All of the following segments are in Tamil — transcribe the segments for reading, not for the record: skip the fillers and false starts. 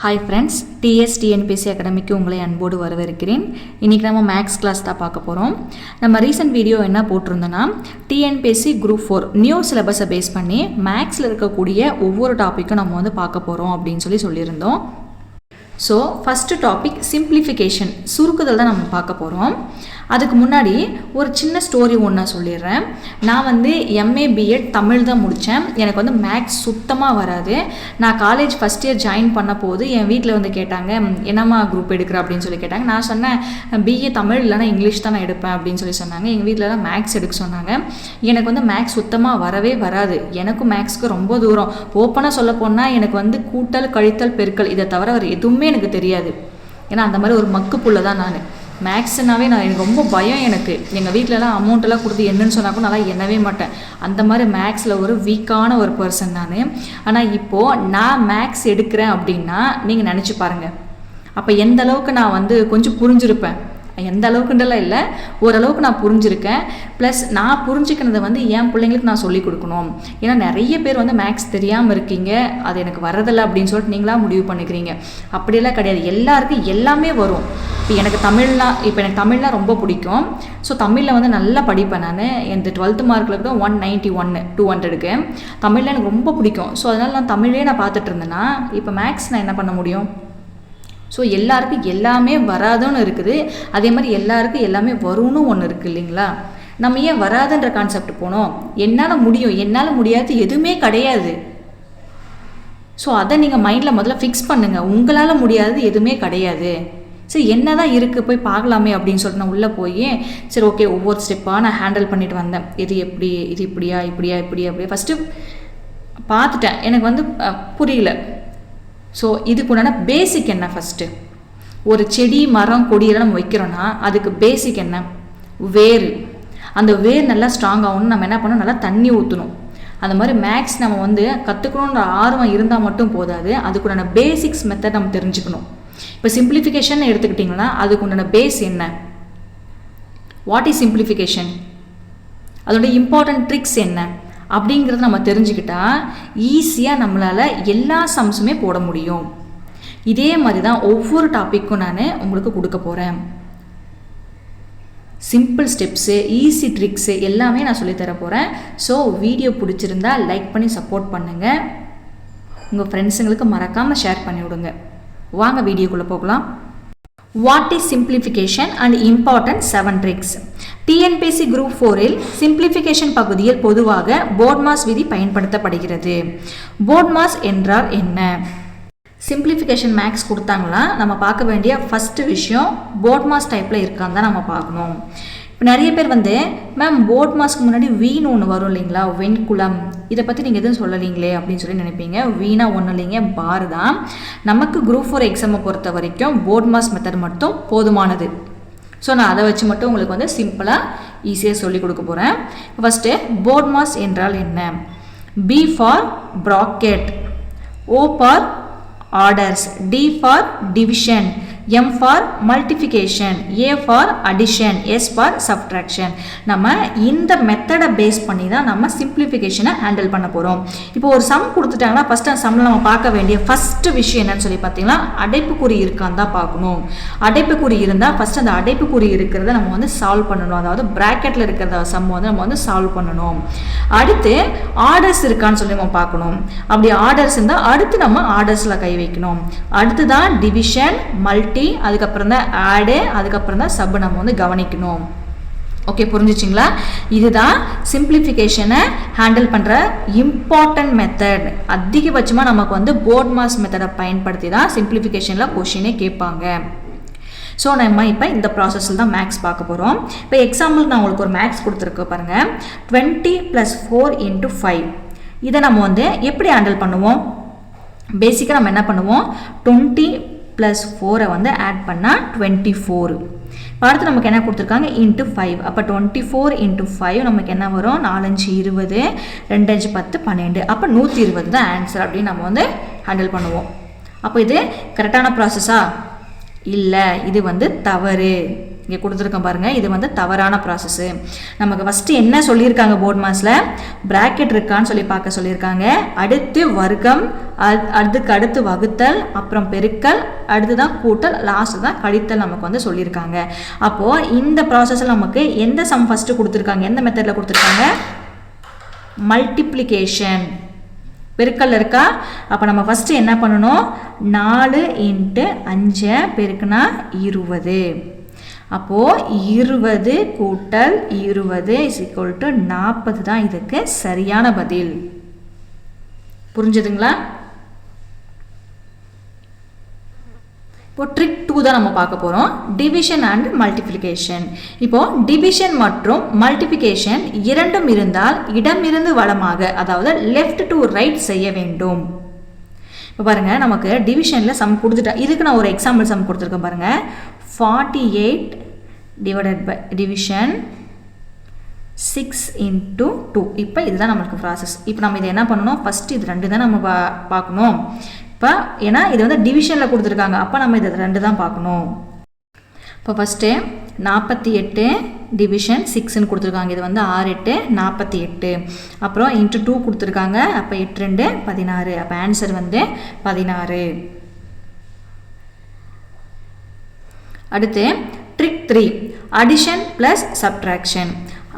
Hi friends, TNPSC அகாடமிக்கு உங்களை அன்போடு வரவேற்கிறேன். இன்னைக்கு நம்ம மேக்ஸ் கிளாஸ் தான் பார்க்க போகிறோம். நம்ம ரீசன்ட் வீடியோ என்ன போட்டிருந்தோன்னா TNPSC குரூப் 4 நியூ சிலபஸை பேஸ் பண்ணி மேக்ஸில் இருக்கக்கூடிய ஒவ்வொரு டாப்பிக்கும் நம்ம பார்க்க போகிறோம் அப்படின்னு சொல்லியிருந்தோம். ஸோ ஃபஸ்ட்டு டாபிக் சிம்பிளிஃபிகேஷன், சுருக்குதல் தான் நம்ம பார்க்க போகிறோம். அதுக்கு முன்னாடி ஒரு சின்ன ஸ்டோரி ஒன்று சொல்லிடுறேன். நான் MA BEd தமிழ் தான் முடித்தேன். எனக்கு மேக்ஸ் சுத்தமாக வராது. நான் காலேஜ் ஃபஸ்ட் இயர் ஜாயின் பண்ண போது என் வீட்டில் கேட்டாங்க, என்னம்மா குரூப் எடுக்கிற அப்படின்னு கேட்டாங்க. நான் சொன்னேன் BA தமிழ் இல்லைனா இங்கிலீஷ் தான் நான் எடுப்பேன் அப்படின்னு சொன்னாங்க. எங்கள் வீட்டிலலாம் மேக்ஸ் எடுக்க சொன்னாங்க. எனக்கு மேக்ஸ் சுத்தமாக வரவே வராது. எனக்கும் மேக்ஸ்க்கு ரொம்ப தூரம். ஓப்பனாக சொல்ல போனால் எனக்கு கூட்டல் கழித்தல் பெருக்கல் இதை தவிர வேறு எதுவுமே எனக்கு தெரியாது. ஏன்னா அந்த மாதிரி ஒரு மக்கு புள்ள தான் நான். மேக்ஸ்னாவே எனக்கு ரொம்ப பயம். எனக்கு எங்கள் வீட்டிலலாம் அமௌண்ட்டெல்லாம் கொடுத்து என்னன்னு சொன்னாக்கும் நல்லா எண்ணவே மாட்டேன். அந்த மாதிரி மேக்ஸில் ஒரு வீக்கான ஒரு பர்சன் நான். ஆனால் இப்போது நான் மேக்ஸ் எடுக்கிறேன் அப்படின்னா நீங்கள் நினச்சி பாருங்கள், அப்போ எந்த அளவுக்கு நான் கொஞ்சம் புரிஞ்சிருப்பேன். எந்த அளவுக்குன்றலாம் இல்லை, ஓரளவுக்கு நான் புரிஞ்சிருக்கேன். ப்ளஸ் நான் புரிஞ்சுக்கிறத என் பிள்ளைங்களுக்கு நான் சொல்லிக் கொடுக்கணும். ஏன்னா நிறைய பேர் மேக்ஸ் தெரியாமல் இருக்கீங்க, அது எனக்கு வரதில்லை அப்படின்னு சொல்லிட்டு நீங்களாக முடிவு பண்ணிக்கிறீங்க. அப்படியெல்லாம் கிடையாது, எல்லாருக்கும் எல்லாமே வரும். இப்போ எனக்கு தமிழ்லாம் ரொம்ப பிடிக்கும். ஸோ தமிழில் நல்லா படிப்பேன் நான். எனக்கு 12th மார்க்கில் கூட 191 200க்கு தமிழில் எனக்கு ரொம்ப பிடிக்கும். ஸோ அதனால் நான் தமிழே பார்த்துட்டு இருந்தேன்னா இப்போ மேக்ஸ் நான் என்ன பண்ண முடியும்? ஸோ எல்லாருக்கும் எல்லாமே வராதுன்னு இருக்குது, அதே மாதிரி எல்லாருக்கும் எல்லாமே வரும்னு ஒன்று இருக்குது இல்லைங்களா? நம்ம ஏன் வராதுன்ற கான்செப்ட் போனோம்? என்னால் முடியும், என்னால் முடியாது எதுவுமே கிடையாது. ஸோ அதை நீங்கள் மைண்டில் முதல்ல ஃபிக்ஸ் பண்ணுங்கள். உங்களால் முடியாது எதுவுமே கிடையாது. சரி என்ன தான் இருக்குது போய் பார்க்கலாமே அப்படின்னு சொல்லிட்டு நான் உள்ளே போய் சரி ஓகே ஒவ்வொரு ஸ்டெப்பாக நான் ஹேண்டில் பண்ணிட்டு வந்தேன். இது எப்படி, இது இப்படியா ஃபஸ்ட்டு பார்த்துட்டேன். எனக்கு புரியல. ஸோ இதுக்குண்டான பேசிக் என்ன? ஃபஸ்ட்டு ஒரு செடி மரம் கொடியெல்லாம் நம்ம வைக்கிறோன்னா அதுக்கு பேசிக் என்ன? வேர். அந்த வேர் நல்லா ஸ்ட்ராங் ஆகணும்னு நம்ம என்ன பண்ணணும்? நல்லா தண்ணி ஊற்றணும். அந்த மாதிரி மேக்ஸ் நம்ம கற்றுக்கணுன்ற ஆர்வம் இருந்தால் மட்டும் போதாது, அதுக்குண்டான பேசிக்ஸ் மெத்தட் நம்ம தெரிஞ்சுக்கணும். இப்போ சிம்பிளிஃபிகேஷன் எடுத்துக்கிட்டிங்கன்னா அதுக்குண்டான பேஸ் என்ன? What is simplification? அதோட இம்பார்ட்டன்ட் ட்ரிக்ஸ் என்ன அப்படிங்கிறத நம்ம தெரிஞ்சுக்கிட்டா ஈஸியாக நம்மளால் எல்லா சம்ஸுமே போட முடியும். இதே மாதிரி தான் ஒவ்வொரு டாப்பிக்கும் நான் உங்களுக்கு கொடுக்க போகிறேன். சிம்பிள் ஸ்டெப்ஸு, ஈஸி ட்ரிக்ஸு எல்லாமே நான் சொல்லித்தர போகிறேன். ஸோ வீடியோ பிடிச்சிருந்தா லைக் பண்ணி சப்போர்ட் பண்ணுங்கள். உங்கள் ஃப்ரெண்ட்ஸுங்களுக்கு மறக்காமல் ஷேர் பண்ணி விடுங்க. வாங்க வீடியோக்குள்ளே போகலாம். What is simplification and important 7 tricks. TNPSC group 4இல் சிம்பிளிஃபிகேஷன் பகுதியில் பொதுவாக போட்மாஸ் விதி பயன்படுத்தப்படுகிறது. போட்மாஸ் என்றால் என்ன? சிம்பிளிஃபிகேஷன் மேக்ஸ் கொடுத்தாங்களா நம்ம பார்க்க வேண்டிய ஃபஸ்ட்டு விஷயம் போட்மாஸ் டைப்பில் இருக்கான்னு தான் நம்ம பார்க்கணும். இப்போ நிறைய பேர் மேம் போட்மாஸ்க்கு முன்னாடி வீணு ஒன்று வரும் இல்லைங்களா, வெண்குளம், இதை பற்றி நீங்கள் எதுவும் சொல்லலீங்களே அப்படின்னு நினைப்பீங்க. வீணா ஒன்றும் இல்லைங்க, பார் தான். நமக்கு குரூப் 4 எக்ஸாமை பொறுத்த வரைக்கும் போட்மாஸ் மெத்தட் மட்டும் போதுமானது. ஸோ நான் அதை வச்சு மட்டும் உங்களுக்கு சிம்பிளாக ஈஸியாக சொல்லி கொடுக்க போகிறேன். ஃபஸ்ட்டு போட்மாஸ் என்றால் என்ன? B for bracket, O for orders, D for division, M for multiplication, A for addition, S for subtraction. நம்ம இந்த மெத்தடை பேஸ் பண்ணி தான் நம்ம சிம்பிளிஃபிகேஷனை ஹேண்டில் பண்ண போகிறோம். இப்போ ஒரு சம் கொடுத்துட்டாங்கன்னா ஃபஸ்ட்டு அந்த சம்மில் நம்ம பார்க்க வேண்டிய ஃபஸ்ட்டு விஷயம் என்னன்னு சொல்லி பார்த்தீங்கன்னா அடைப்புக்குறி இருக்கான்னு தான் பார்க்கணும். அடைப்புக்குறி இருந்தால் ஃபஸ்ட்டு அந்த அடைப்புக்குறி இருக்கிறத நம்ம சால்வ் பண்ணணும். அதாவது ப்ராக்கெட்டில் இருக்கிறத சம் நம்ம சால்வ் பண்ணணும். அடுத்து ஆர்டர்ஸ் இருக்கான்னு சொல்லி நம்ம பார்க்கணும். அப்படி ஆர்டர்ஸ் இருந்தால் அடுத்து நம்ம ஆர்டர்ஸில் கை வைக்கணும். அடுத்து தான் டிவிஷன், மல்டி, அதுக்கப்புறம் தான் ஆடு, அதுக்கப்புறம் தான் சப் நம்ம கவனிக்கணும். ஓகே, புரிஞ்சிச்சிங்களா? இதுதான் சிம்பிளிஃபிகேஷனை ஹேண்டில் பண்ணுற இம்பார்ட்டன்ட் மெத்தட். அதிகபட்சமாக நமக்கு போட்மாஸ் மெத்தடை பயன்படுத்தி தான் சிம்பிளிஃபிகேஷனில் கொஷினே கேட்பாங்க. ஸோ நம்ம இப்போ இந்த ப்ராசஸில் தான் மேக்ஸ் பார்க்க போகிறோம். இப்போ எக்ஸாம்பிள் நான் உங்களுக்கு ஒரு மேக்ஸ் கொடுத்துருக்கேன் பாருங்கள். 20 + 4 × 5 இதை நம்ம எப்படி ஹேண்டில் பண்ணுவோம்? பேசிக்காக நம்ம என்ன பண்ணுவோம்? 20 + 4 ஆட் பண்ணால் 24. அடுத்து நமக்கு என்ன கொடுத்துருக்காங்க? × 5. அப்போ 24 × 5 நமக்கு என்ன வரும்? 4 5 20, 2 5 10 12. அப்போ 120 தான் ஆன்சர் அப்படின்னு நம்ம ஹேண்டில் பண்ணுவோம். அப்போ இது கரெக்டான ப்ராசஸா? இல்லை, இது தவறு. இங்கே கொடுத்துருக்கேன் பாருங்கள், இது வந்து தவறான ப்ராசஸ்ஸு. நமக்கு ஃபஸ்ட்டு என்ன சொல்லியிருக்காங்க போர்ட் மாஸில், ப்ராக்கெட் இருக்கான்னு சொல்லி பார்க்க சொல்லியிருக்காங்க. அடுத்து வர்க்கம், அதுக்கு அடுத்து வகுத்தல், அப்புறம் பெருக்கல், அடுத்து தான் கூட்டல், லாஸ்ட்டு தான் கழித்தல் நமக்கு வந்து சொல்லியிருக்காங்க. அப்போது இந்த ப்ராசஸில் நமக்கு எந்த சம் ஃபஸ்ட்டு கொடுத்துருக்காங்க, எந்த மெத்தடில் கொடுத்துருக்காங்க, மல்டிப்ளிகேஷன், பெருக்கல் இருக்கா. அப்போ நம்ம ஃபஸ்ட்டு என்ன பண்ணணும், 4 × 5 பெருக்குனா 20. அப்போது 20 கூட்டல் 20 = 40 தான் இதுக்கு சரியான பதில். புரிஞ்சுதுங்களா? இப்போ ட்ரிக் 2 தான் நம்ம பார்க்க போகிறோம், டிவிஷன் அண்ட் மல்டிப்ளிகேஷன். இப்போ டிவிஷன் மற்றும் மல்டிப்ளிகேஷன் இரண்டும் இருந்தால் இடமிருந்து வலமாக, அதாவது லெஃப்ட் டு ரைட் செய்ய வேண்டும். இப்போ பாருங்கள், நமக்கு டிவிஷனில் சம் கொடுத்துட்டா, இதுக்கு நான் ஒரு எக்ஸாம்பிள் சம் கொடுத்துருக்கேன் பாருங்கள். 48 டிவைடட் பை டிவிஷன் 6 × 2. இப்போ இதுதான் நம்மளுக்கு ப்ராசஸ். இப்போ நம்ம இதை என்ன பண்ணணும், ஃபஸ்ட்டு இது 2 தான் நம்ம பார்க்கணும். இப்போ ஏன்னா இது வந்து டிவிஷனில் கொடுத்துருக்காங்க, அப்போ நம்ம இது 2 தான் பார்க்கணும். இப்போ ஃபஸ்ட்டு 48 டிவிஷன் 6ன்னு கொடுத்துருக்காங்க, இது வந்து 6 8 48, அப்புறம் × 2 கொடுத்துருக்காங்க, அப்போ 8 2 16, அப்போ ஆன்சர் வந்து 16. அடுத்து trick 3, addition plus subtraction.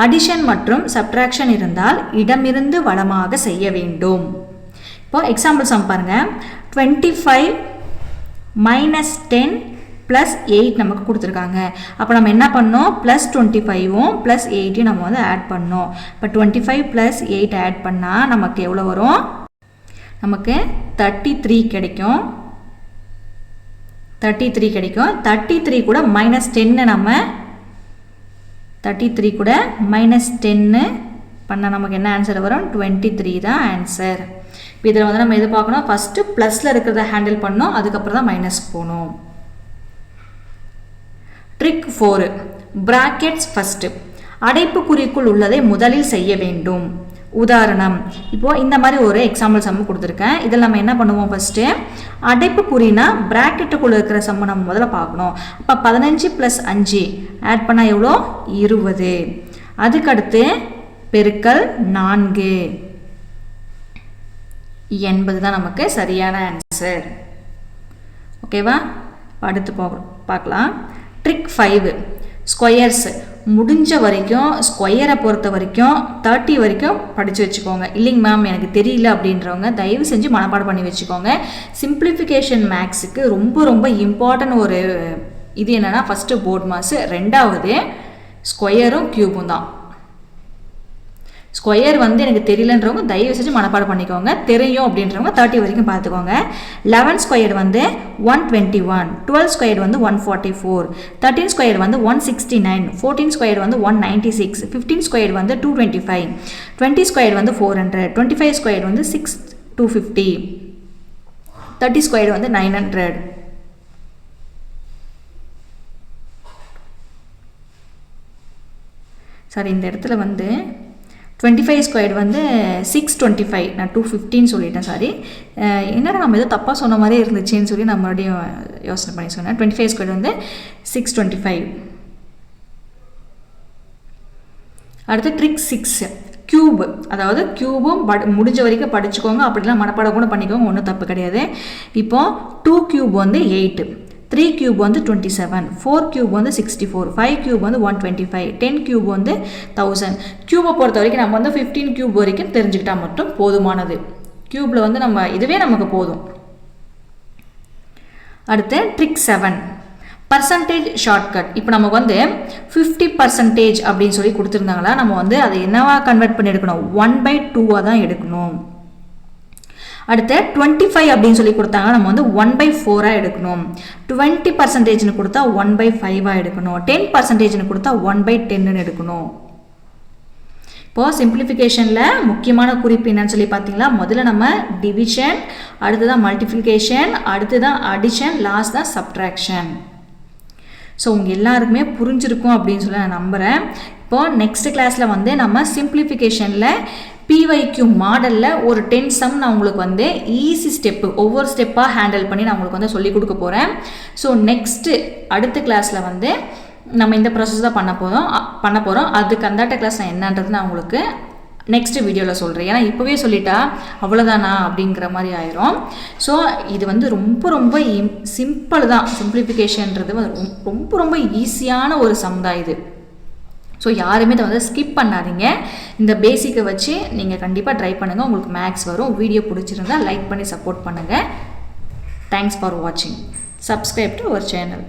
Addition மற்றும் சப்ட்ராக்ஷன் இருந்தால் இடமிருந்து வலமாக செய்ய வேண்டும். இப்போ எக்ஸாம்பிள் சம் பாருங்கள். 25 - 10 + 8 நமக்கு கொடுத்துருக்காங்க. அப்போ நம்ம என்ன பண்ணோம், +25ம் +8 நம்ம வந்து ஆட் பண்ணோம். இப்போ 25 + 8 ஆட் பண்ணால் நமக்கு எவ்வளோ வரும், நமக்கு 33 கிடைக்கும். 33 கிடைக்கும். 33 கூட -10 நம்ம 33 கூட -10 பண்ணால் நமக்கு என்ன ஆன்சர் வரும், 23 தான் ஆன்சர். இப்போ இதில் வந்து நம்ம எது பார்க்கணும், ஃபஸ்ட்டு ப்ளஸில் இருக்கிறத ஹேண்டில் பண்ணணும், அதுக்கப்புறம் தான் மைனஸ்க்கு போகணும். Trick 4, brackets first. அடைப்புக்குறிக்குள் உள்ளதை முதலில் செய்ய வேண்டும். உதாரணம், இப்போது இந்த மாதிரி ஒரு எக்ஸாம்பிள் சம்மு கொடுத்துருக்கேன். இதில் நம்ம என்ன பண்ணுவோம், ஃபஸ்ட்டு அடைப்புக்குறினா ப்ராக்கெட்டுக்குள்ளே இருக்கிற சம்மு நம்ம முதல்ல பார்க்கணும். அப்போ 15 + 5 ஆட் பண்ணால் எவ்வளோ, 20. அதுக்கடுத்து பெருக்கல் 4, 80 தான் நமக்கு சரியான ஆன்சர். ஓகேவா? அடுத்து பார்க்கலாம். Trick 5, squares. முடிஞ்ச வரைக்கும் ஸ்கொயரை பொறுத்த வரைக்கும் 30 வரைக்கும் படித்து வச்சுக்கோங்க. இல்லைங்க மேம் எனக்கு தெரியல அப்படின்றவங்க தயவு செஞ்சு மனப்பாடம் பண்ணி வச்சுக்கோங்க. சிம்பிளிஃபிகேஷன் மேக்ஸுக்கு ரொம்ப ரொம்ப இம்பார்ட்டன்ட் ஒரு இது என்னென்னா, ஃபஸ்ட்டு போர்ட் மாஸ், ரெண்டாவது ஸ்கொயரும் க்யூபும் தான். ஸ்கொயர் வந்து எனக்கு தெரியலன்றவங்க தயவு செஞ்சு மனப்பாடம் பண்ணிக்கோங்க. தெரியும் அப்படின்றவங்க 30 வரைக்கும் பார்த்துக்கோங்க. 11 ஸ்கொயர் வந்து 121, 12 ஸ்கொயர் வந்து 144, 13 ஸ்கொயர் வந்து 169, 14 ஸ்கொயர் வந்து 196, 15 ஸ்கொயர் வந்து 225, 20 ஸ்கொயர் வந்து 400, 25 ஸ்கொயர் வந்து 250, 30 ஸ்கொயர் வந்து 900. சாரி, இந்த இடத்துல வந்து 25 ஸ்கொயர் வந்து 625, நான் 215 சொல்லிட்டேன். சாரி, என்னடா நம்ம ஏதோ தப்பாக சொன்ன மாதிரி இருந்துச்சுன்னு சொல்லி நான் மறுபடியும் யோசனை பண்ணி சொன்னேன். 25 ஸ்கொயர் வந்து 625. அடுத்து ட்ரிக் 6, க்யூப். அதாவது க்யூபும் முடிஞ்ச வரைக்கும் படிச்சுக்கோங்க, அப்படிலாம் மனப்பாடம் கூட பண்ணிக்கோங்க, ஒன்றும் தப்பு கிடையாது. இப்போது 2 க்யூப் வந்து 8, 3 க்யூப் வந்து 27, 4 க்யூப் வந்து 64, 5 க்யூப் வந்து 125, 10 க்யூப் வந்து 1000. க்யூபை பொறுத்த வரைக்கும் நம்ம வந்து 15 க்யூப் வரைக்கும் தெரிஞ்சுக்கிட்டால் மட்டும் போதுமானது. க்யூப்பில் வந்து நம்ம இதுவே நமக்கு போதும். அடுத்து ட்ரிக் 7, பர்சன்டேஜ் ஷார்ட்கட். இப்போ நமக்கு வந்து 50% அப்படின்னு சொல்லி கொடுத்துருந்தாங்களா, நம்ம வந்து அதை என்னவா கன்வெர்ட் பண்ணி எடுக்கணும், 1/2 தான் எடுக்கணும். அடுத்து 25 அப்படின்னு சொல்லி கொடுத்தாங்க, நம்ம வந்து 1/4 எடுக்கணும். 20% கொடுத்தா 1/5 எடுக்கணும். 10% கொடுத்தா 1/10 எடுக்கணும். இப்போது சிம்பிளிஃபிகேஷனில் முக்கியமான குறிப்பு என்னன்னு சொல்லி பார்த்தீங்களா, முதல்ல நம்ம டிவிஷன், அடுத்ததான் மல்டிப்ளிகேஷன், அடுத்ததான் அடிஷன், லாஸ்ட் தான் சப்ட்ராக்ஷன். ஸோ உங்கள் எல்லாருக்குமே புரிஞ்சிருக்கும் அப்படின்னு சொல்லி நான் நம்புகிறேன். இப்போது நெக்ஸ்ட் கிளாஸில் வந்து நம்ம சிம்பிளிஃபிகேஷனில் பிஒய்க்யூ மாடலில் ஒரு 10 சம் நான் உங்களுக்கு வந்து ஈஸி ஸ்டெப்பு ஒவ்வொரு ஸ்டெப்பாக ஹேண்டில் பண்ணி நான் உங்களுக்கு வந்து சொல்லிக் கொடுக்க போகிறேன். ஸோ நெக்ஸ்ட்டு அடுத்த கிளாஸில் வந்து நம்ம இந்த ப்ராசஸ் தான் பண்ண போகிறோம். அதுக்கு அந்தாட்ட கிளாஸ் நான் என்னன்றது நான் உங்களுக்கு நெக்ஸ்ட் வீடியோவில் சொல்கிறேன். ஏன்னா இப்போவே சொல்லிட்டா அவ்வளோதானா அப்படிங்கிற மாதிரி ஆயிரும். ஸோ இது வந்து ரொம்ப சிம்பிள் தான். சிம்பிளிஃபிகேஷன்றது ரொம்ப ஈஸியான ஒரு சம் தான் இது. ஸோ யாருமே இதை வந்து ஸ்கிப் பண்ணாதீங்க. இந்த பேசிக்கை வச்சு நீங்கள் கண்டிப்பாக ட்ரை பண்ணுங்கள். உங்களுக்கு மேக்ஸ் வரும். வீடியோ பிடிச்சிருந்தா லைக் பண்ணி சப்போர்ட் பண்ணுங்கள். தேங்க்ஸ் ஃபார் வாட்சிங். Subscribe to our channel.